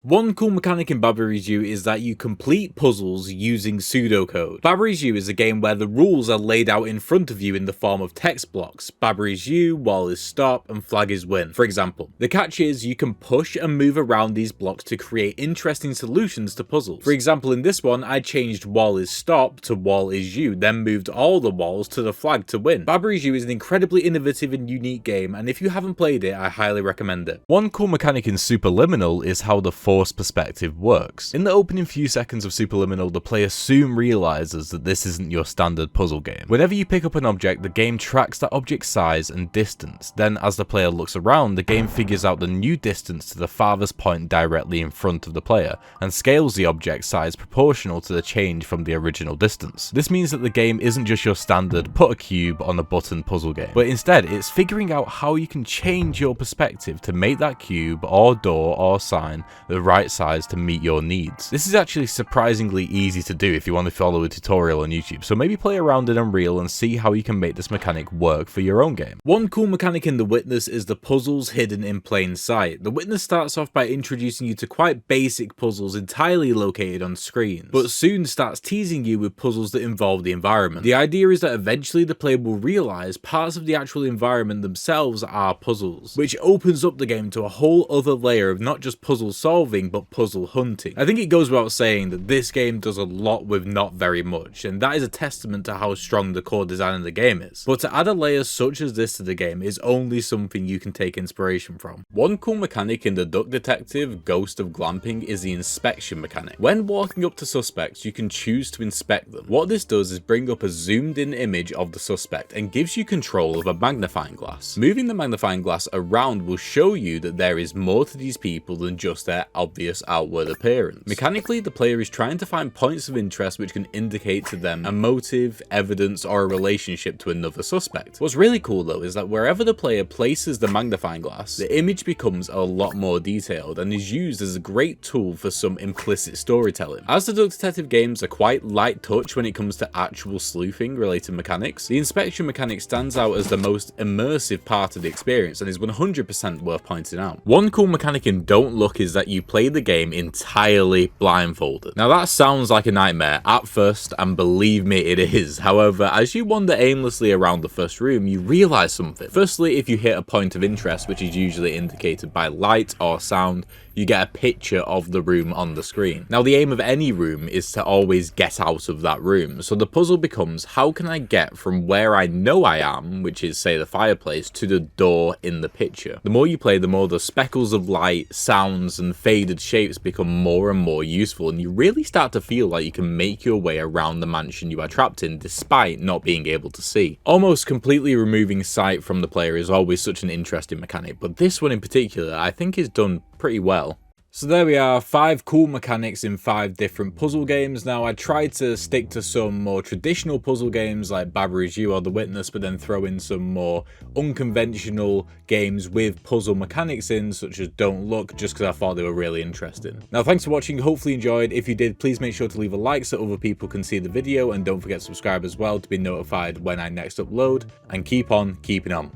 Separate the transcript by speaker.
Speaker 1: One cool mechanic in Baburi's U is that you complete puzzles using pseudocode. Baburi's U is a game where the rules are laid out in front of you in the form of text blocks. Baburi's U, wall is stop, and flag is win, for example. The catch is you can push and move around these blocks to create interesting solutions to puzzles. For example, in this one, I changed wall is stop to wall is U, then moved all the walls to the flag to win. Baburi's U is an incredibly innovative and unique game, and if you haven't played it, I highly recommend it. One cool mechanic in Superliminal is how the force perspective works. In the opening few seconds of Superliminal, the player soon realizes that this isn't your standard puzzle game. Whenever you pick up an object, the game tracks that object's size and distance. Then as the player looks around, the game figures out the new distance to the farthest point directly in front of the player, and scales the object size proportional to the change from the original distance. This means that the game isn't just your standard put a cube on a button puzzle game, but instead it's figuring out how you can change your perspective to make that cube or door or sign the right size to meet your needs. This is actually surprisingly easy to do if you want to follow a tutorial on YouTube, so maybe play around in Unreal and see how you can make this mechanic work for your own game. One cool mechanic in The Witness is the puzzles hidden in plain sight. The Witness starts off by introducing you to quite basic puzzles entirely located on screens, but soon starts teasing you with puzzles that involve the environment. The idea is that eventually the player will realize parts of the actual environment themselves are puzzles, which opens up the game to a whole other layer of not just puzzle solving but puzzle hunting. I think it goes without saying that this game does a lot with not very much, and that is a testament to how strong the core design of the game is. But to add a layer such as this to the game is only something you can take inspiration from. One cool mechanic in the Duck Detective Ghost of Glamping is the inspection mechanic. When walking up to suspects, you can choose to inspect them. What this does is bring up a zoomed in image of the suspect and gives you control of a magnifying glass. Moving the magnifying glass around will show you that there is more to these people than just their obvious outward appearance. Mechanically, the player is trying to find points of interest which can indicate to them a motive, evidence, or a relationship to another suspect. What's really cool though is that wherever the player places the magnifying glass, the image becomes a lot more detailed and is used as a great tool for some implicit storytelling. As the Duck Detective games are quite light touch when it comes to actual sleuthing related mechanics, the inspection mechanic stands out as the most immersive part of the experience and is 100% worth pointing out. One cool mechanic in Don't Look is that you play the game entirely blindfolded. Now that sounds like a nightmare at first, and believe me, it is. However, as you wander aimlessly around the first room, you realize something. Firstly, if you hit a point of interest, which is usually indicated by light or sound, you get a picture of the room on the screen. Now the aim of any room is to always get out of that room, so the puzzle becomes how can I get from where I know I am, which is say the fireplace, to the door in the picture. The more you play, the more the speckles of light, sounds and faded shapes become more and more useful, and you really start to feel like you can make your way around the mansion you are trapped in despite not being able to see. Almost completely removing sight from the player is always such an interesting mechanic, but this one in particular I think is done pretty well. So there we are, 5 cool mechanics in 5 different puzzle games. Now I tried to stick to some more traditional puzzle games like Baburi's U or The Witness, but then throw in some more unconventional games with puzzle mechanics in, such as Don't Look, just because I thought they were really interesting. Now thanks for watching, hopefully you enjoyed. If you did, please make sure to leave a like so other people can see the video, and don't forget to subscribe as well to be notified when I next upload, and keep on keeping on.